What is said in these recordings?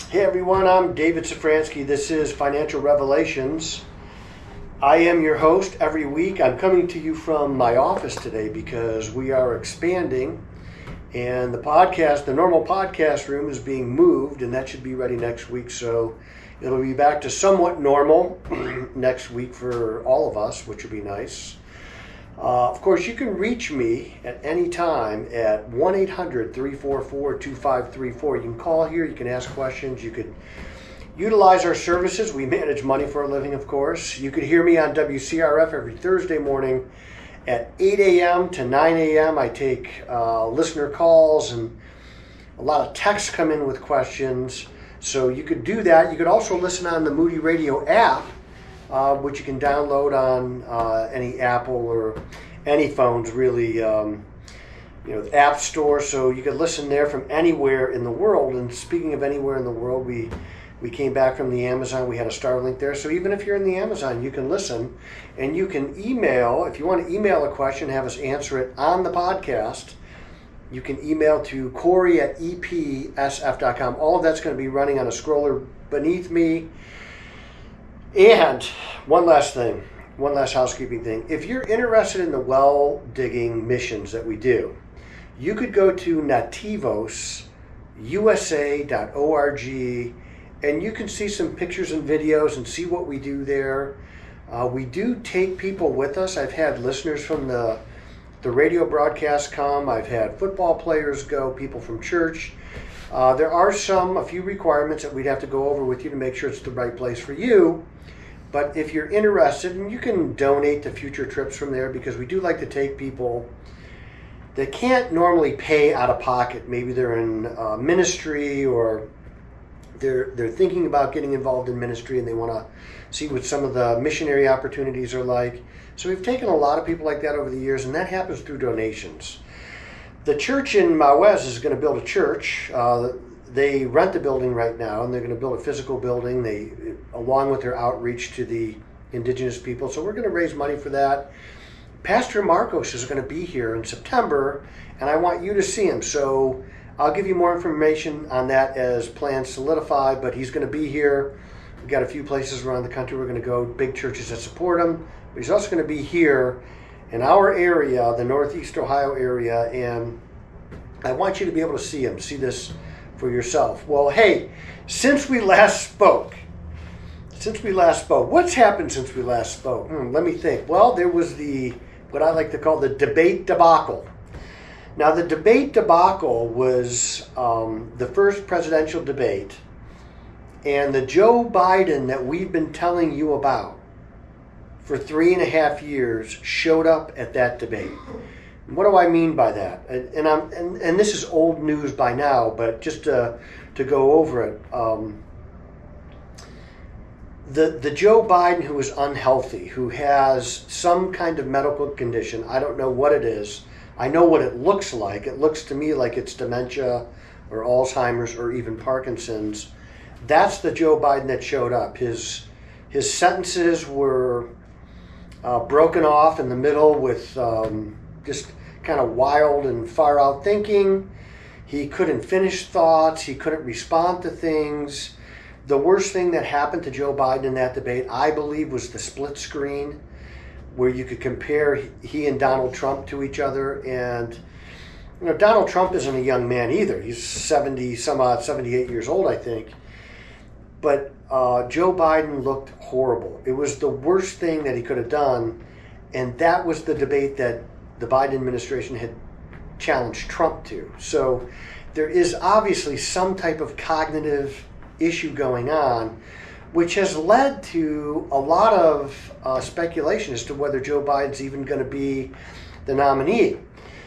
Hey everyone, I'm David Safransky. This is Financial Revelations. I am your host every week. I'm coming to you from my office today because we are expanding and the normal podcast room is being moved, and that should be ready next week. So it'll be back to somewhat normal next week for all of us, which will be nice. Of course, you can reach me at any time at 1-800-344-2534. You can call here, you can ask questions, you could utilize our services. We manage money for a living, of course. You could hear me on WCRF every Thursday morning at 8 a.m. to 9 a.m. I take listener calls, and a lot of texts come in with questions. So you could do that. You could also listen on the Moody Radio App, which you can download on any Apple or any phones, really, the App Store. So you could listen there from anywhere in the world. And speaking of anywhere in the world, we came back from the Amazon. We had a Starlink there. So even if you're in the Amazon, you can listen. And you can email, if you want to email a question, have us answer it on the podcast. You can email to Corey@epsf.com. All of that's going to be running on a scroller beneath me. And one last housekeeping thing. If you're interested in the well digging missions that we do, you could go to nativosusa.org and you can see some pictures and videos and see what we do there. We do take people with us. I've had listeners from the radio broadcast come. I've had football players go, people from church. There are a few requirements that we'd have to go over with you to make sure it's the right place for you. But if you're interested, and you can donate to future trips from there, because we do like to take people that can't normally pay out of pocket. Maybe they're in ministry, or they're thinking about getting involved in ministry and they want to see what some of the missionary opportunities are like. So we've taken a lot of people like that over the years, and that happens through donations. The church in Mauez is going to build a church. They rent the building right now, and they're going to build a physical building, along with their outreach to the indigenous people. So we're going to raise money for that. Pastor Marcos is going to be here in September, and I want you to see him. So I'll give you more information on that as plans solidify, but he's going to be here. We've got a few places around the country we're going to go, big churches that support him. But he's also going to be here in our area, the Northeast Ohio area, and I want you to be able to see him, see this for yourself. Well, hey, since we last spoke, what's happened since we last spoke? Let me think. Well, there was what I like to call the debate debacle. Now, the debate debacle was the first presidential debate, and the Joe Biden that we've been telling you about for 3.5 years showed up at that debate. What do I mean by that? And this is old news by now, but just to go over it, the Joe Biden who is unhealthy, who has some kind of medical condition, I don't know what it is. I know what it looks like. It looks to me like it's dementia or Alzheimer's or even Parkinson's. That's the Joe Biden that showed up. His sentences were broken off in the middle with just kind of wild and far out thinking. He couldn't finish thoughts. He couldn't respond to things. The worst thing that happened to Joe Biden in that debate, I believe, was the split screen, where you could compare he and Donald Trump to each other. And Donald Trump isn't a young man either. He's 78 years old, I think. But Joe Biden looked horrible. It was the worst thing that he could have done. And that was the debate that the Biden administration had challenged Trump to. So there is obviously some type of cognitive issue going on, which has led to a lot of speculation as to whether Joe Biden's even going to be the nominee.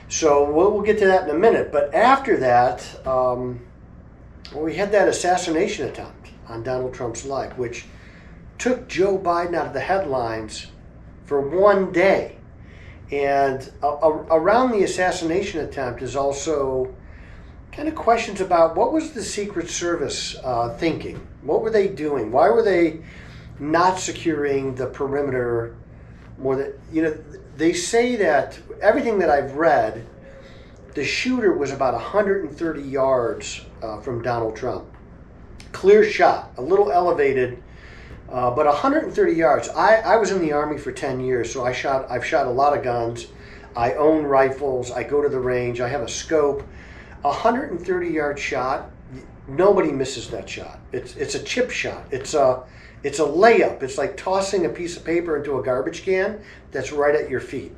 So we'll get to that in a minute. But after that, we had that assassination attempt on Donald Trump's life, which took Joe Biden out of the headlines for one day. And around the assassination attempt is also kind of questions about what was the Secret Service thinking? What were they doing? Why were they not securing the perimeter more than, they say that everything that I've read, the shooter was about 130 yards from Donald Trump. clear shot, a little elevated, but 130 yards. I was in the Army for 10 years, so I've shot a lot of guns. I own rifles. I go to the range. I have a scope. 130-yard shot. Nobody misses that shot. It's a chip shot. It's a layup. It's like tossing a piece of paper into a garbage can that's right at your feet.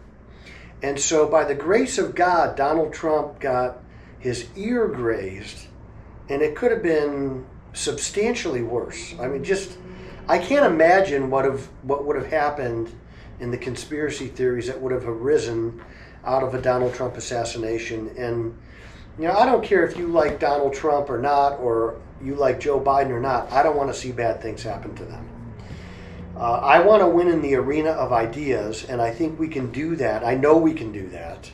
And so by the grace of God, Donald Trump got his ear grazed, and it could have been substantially worse. I mean, I can't imagine what would have happened in the conspiracy theories that would have arisen out of a Donald Trump assassination. And I don't care if you like Donald Trump or not, or you like Joe Biden or not. I don't want to see bad things happen to them. I want to win in the arena of ideas, and I think we can do that. I know we can do that.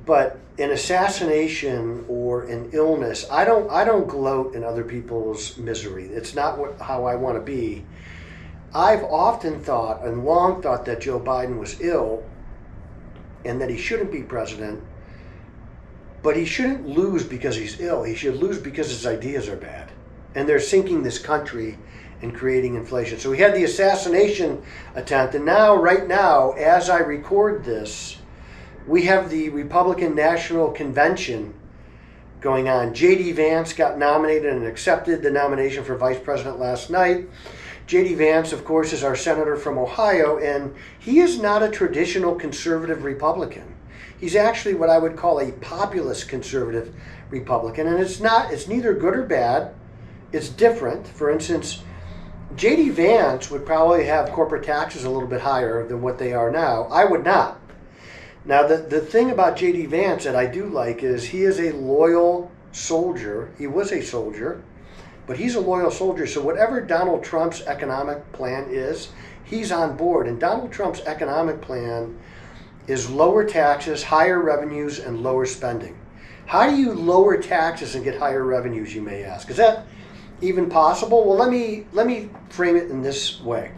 But an assassination or an illness, I don't gloat in other people's misery. It's not how I want to be. I've often thought and long thought that Joe Biden was ill and that he shouldn't be president. But he shouldn't lose because he's ill. He should lose because his ideas are bad. And they're sinking this country and creating inflation. So we had the assassination attempt. And now, right now, as I record this, we have the Republican National Convention going on. J.D. Vance got nominated and accepted the nomination for vice president last night. J.D. Vance, of course, is our senator from Ohio, and he is not a traditional conservative Republican. He's actually what I would call a populist conservative Republican, and it's neither good or bad. It's different. For instance, J.D. Vance would probably have corporate taxes a little bit higher than what they are now. I would not. Now, the thing about J.D. Vance that I do like is he is a loyal soldier. He was a soldier, but he's a loyal soldier. So whatever Donald Trump's economic plan is, he's on board. And Donald Trump's economic plan is lower taxes, higher revenues, and lower spending. How do you lower taxes and get higher revenues, you may ask? Is that even possible? Well, let me frame it in this way.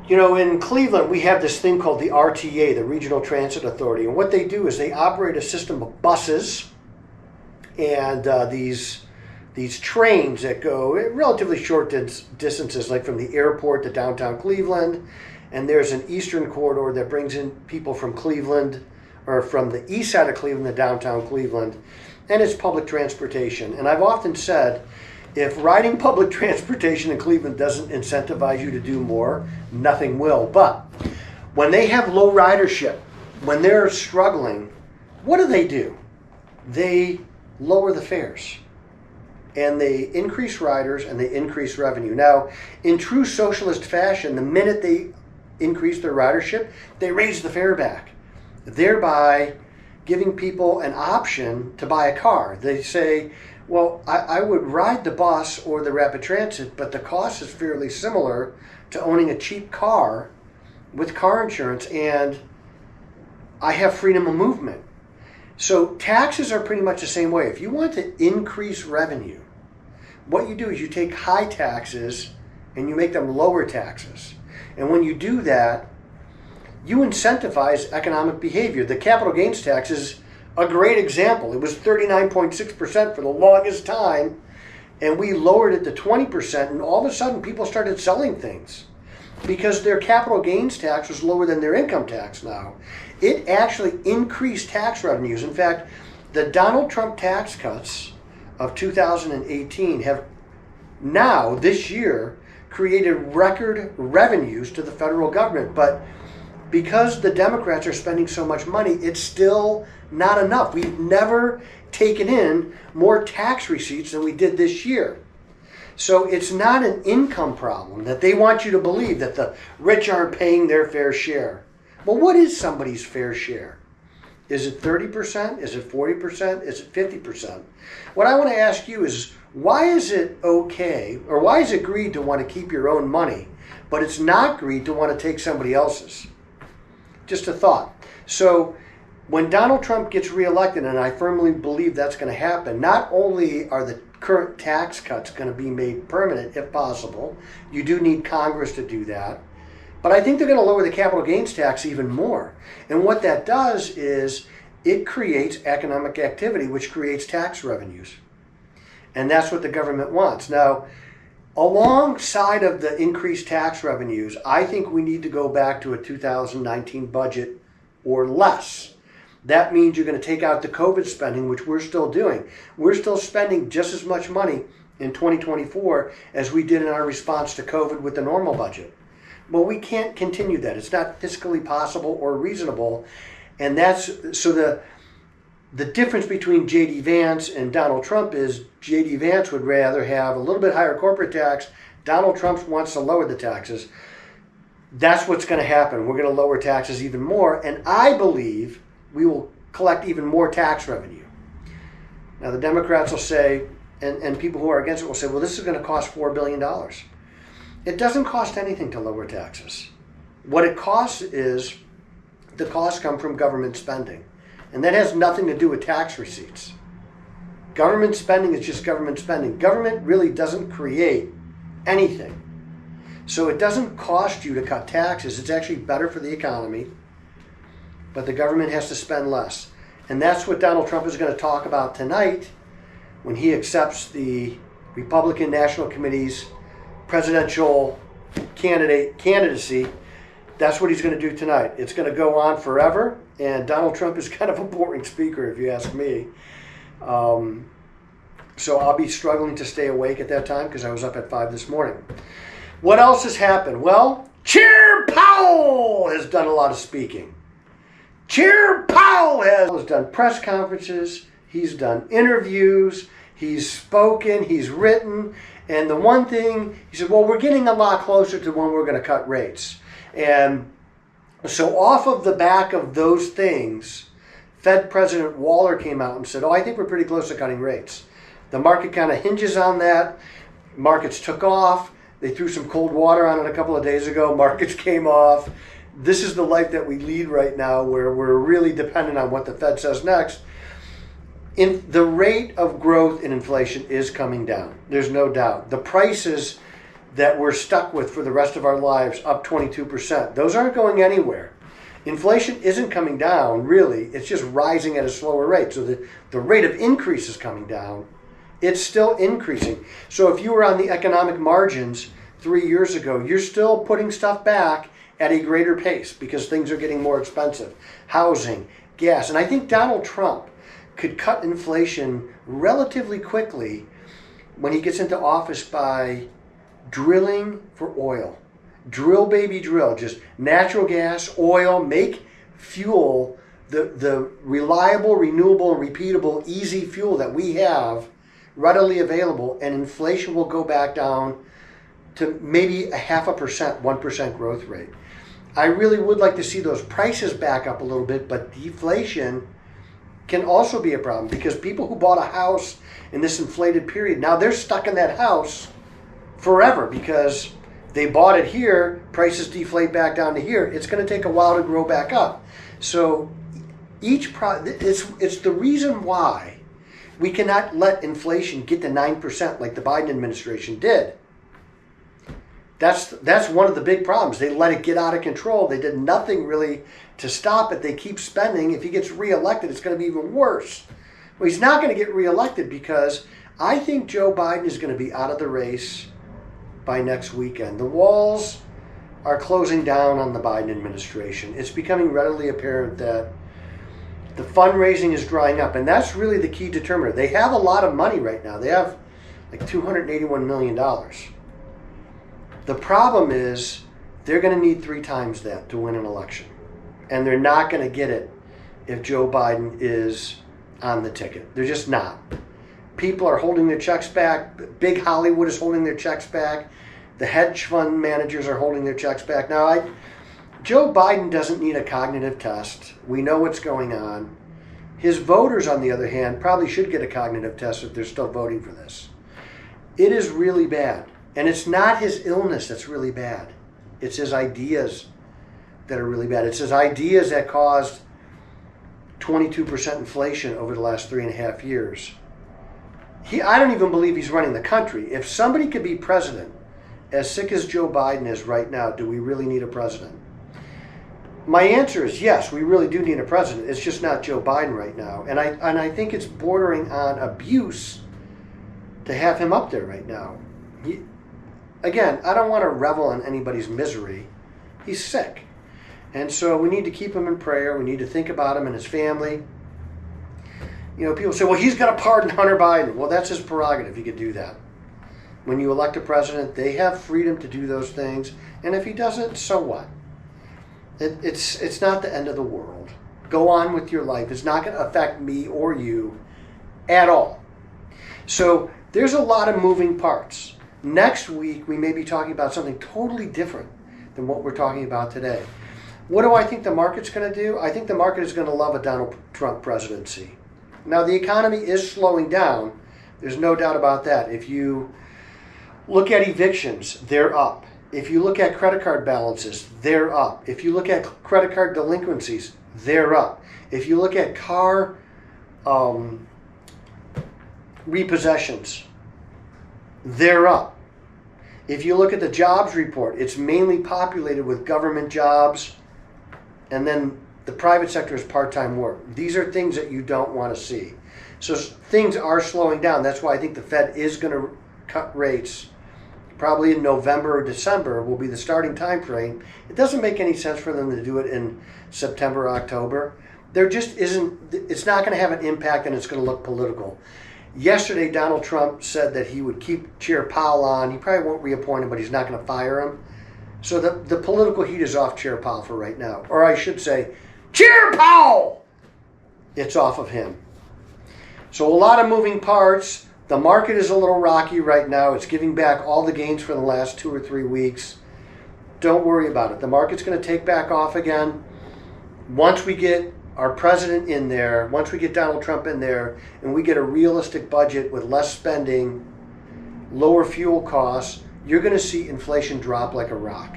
In Cleveland, we have this thing called the RTA, the Regional Transit Authority. And what they do is they operate a system of buses and these trains that go relatively short distances, like from the airport to downtown Cleveland. And there's an eastern corridor that brings in people from Cleveland, or from the east side of Cleveland to downtown Cleveland. And it's public transportation. And I've often said, if riding public transportation in Cleveland doesn't incentivize you to do more, nothing will. But when they have low ridership, when they're struggling, what do? They lower the fares. And they increase riders and they increase revenue. Now, in true socialist fashion, the minute they increase their ridership, they raise the fare back, thereby giving people an option to buy a car. They say, well, I would ride the bus or the rapid transit, but the cost is fairly similar to owning a cheap car with car insurance, and I have freedom of movement. So taxes are pretty much the same way. If you want to increase revenue, what you do is you take high taxes and you make them lower taxes. And when you do that, you incentivize economic behavior. The capital gains tax is a great example. It was 39.6% for the longest time, and we lowered it to 20%, and all of a sudden people started selling things because their capital gains tax was lower than their income tax now. It actually increased tax revenues. In fact, the Donald Trump tax cuts of 2018 have now, this year, created record revenues to the federal government. But because the Democrats are spending so much money, it's still not enough. We've never taken in more tax receipts than we did this year. So it's not an income problem that they want you to believe that the rich aren't paying their fair share. Well, what is somebody's fair share? Is it 30%? Is it 40%? Is it 50%? What I want to ask you is, why is it okay, or why is it greed to want to keep your own money, but it's not greed to want to take somebody else's? Just a thought. So when Donald Trump gets reelected, and I firmly believe that's going to happen, not only are the current tax cuts going to be made permanent, if possible, you do need Congress to do that, but I think they're going to lower the capital gains tax even more. And what that does is it creates economic activity, which creates tax revenues. And that's what the government wants. Now, alongside of the increased tax revenues, I think we need to go back to a 2019 budget or less. That means you're going to take out the COVID spending, which we're still doing. We're still spending just as much money in 2024 as we did in our response to COVID with the normal budget. Well, we can't continue that. It's not fiscally possible or reasonable. And that's so the difference between J.D. Vance and Donald Trump is J.D. Vance would rather have a little bit higher corporate tax. Donald Trump wants to lower the taxes. That's what's going to happen. We're going to lower taxes even more. And I believe we will collect even more tax revenue. Now, the Democrats will say, and people who are against it will say, well, this is going to cost $4 billion. It doesn't cost anything to lower taxes. What it costs is the costs come from government spending. And that has nothing to do with tax receipts. Government spending is just government spending. Government really doesn't create anything. So it doesn't cost you to cut taxes. It's actually better for the economy. But the government has to spend less. And that's what Donald Trump is going to talk about tonight when he accepts the Republican National Committee's presidential candidacy. That's what he's going to do tonight. It's going to go on forever. And Donald Trump is kind of a boring speaker, if you ask me. So I'll be struggling to stay awake at that time because I was up at 5 this morning. What else has happened? Well, Chair Powell has done a lot of speaking. Chair Powell has done press conferences, he's done interviews, he's spoken, he's written, and the one thing, he said, well, we're getting a lot closer to when we're going to cut rates. And so off of the back of those things, Fed President Waller came out and said, I think we're pretty close to cutting rates. The market kind of hinges on that. Markets took off. They threw some cold water on it a couple of days ago. Markets came off. This is the life that we lead right now, where we're really dependent on what the Fed says next. The rate of growth in inflation is coming down. There's no doubt. The prices that we're stuck with for the rest of our lives, up 22%, those aren't going anywhere. Inflation isn't coming down, really. It's just rising at a slower rate. So the rate of increase is coming down. It's still increasing. So if you were on the economic margins 3 years ago, you're still putting stuff back at a greater pace because things are getting more expensive. Housing, gas. And I think Donald Trump could cut inflation relatively quickly when he gets into office by drilling for oil. Drill, baby, drill. Just natural gas, oil, make fuel, the reliable, renewable, and repeatable, easy fuel that we have readily available, and inflation will go back down to maybe 0.5%, 1% growth rate. I really would like to see those prices back up a little bit, but deflation can also be a problem because people who bought a house in this inflated period, now they're stuck in that house forever because they bought it here, prices deflate back down to here. It's going to take a while to grow back up. So it's the reason why we cannot let inflation get to 9% like the Biden administration did. That's one of the big problems. They let it get out of control. They did nothing really to stop it. They keep spending. If he gets reelected, it's going to be even worse. Well, he's not going to get reelected because I think Joe Biden is going to be out of the race by next weekend. The walls are closing down on the Biden administration. It's becoming readily apparent that the fundraising is drying up, and that's really the key determiner. They have a lot of money right now. They have like $281 million. The problem is they're going to need 3 times that to win an election. And they're not going to get it if Joe Biden is on the ticket. They're just not. People are holding their checks back. Big Hollywood is holding their checks back. The hedge fund managers are holding their checks back. Now, Joe Biden doesn't need a cognitive test. We know what's going on. His voters, on the other hand, probably should get a cognitive test if they're still voting for this. It is really bad. And it's not his illness that's really bad. It's his ideas that are really bad. It's his ideas that caused 22% inflation over the last 3.5 years. I don't even believe he's running the country. If somebody could be president, as sick as Joe Biden is right now, do we really need a president? My answer is yes, we really do need a president. It's just not Joe Biden right now. And I think it's bordering on abuse to have him up there right now. Again, I don't want to revel in anybody's misery. He's sick. And so we need to keep him in prayer. We need to think about him and his family. You know, people say, well, he's going to pardon Hunter Biden. Well, that's his prerogative. He could do that. When you elect a president, they have freedom to do those things. And if he doesn't, so what? It's not the end of the world. Go on with your life. It's not going to affect me or you at all. So there's a lot of moving parts. Next week, we may be talking about something totally different than what we're talking about today. What do I think the market's going to do? I think the market is going to love a Donald Trump presidency. Now, the economy is slowing down. There's no doubt about that. If you look at evictions, they're up. If you look at credit card balances, they're up. If you look at credit card delinquencies, they're up. If you look at car repossessions, they're up. If you look at the jobs report, it's mainly populated with government jobs, and then the private sector is part-time work. These are things that you don't want to see. So things are slowing down. That's why I think the Fed is going to cut rates probably in November or December will be the starting time frame. It doesn't make any sense for them to do it in September or October. There just isn't, it's not going to have an impact, and it's going to look political. Yesterday, Donald Trump said that he would keep Chair Powell on. He probably won't reappoint him, but he's not going to fire him. So the political heat is off Chair Powell for right now. Or I should say, Chair Powell! It's off of him. So a lot of moving parts. The market is a little rocky right now. It's giving back all the gains for the last 2 or 3 weeks. Don't worry about it. The market's going to take back off again. Once we get our president in there, once we get Donald Trump in there, and we get a realistic budget with less spending, lower fuel costs, you're going to see inflation drop like a rock.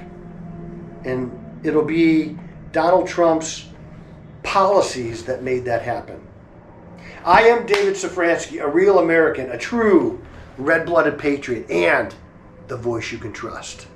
And it'll be Donald Trump's policies that made that happen. I am David Safransky, a real American, a true red-blooded patriot, and the voice you can trust.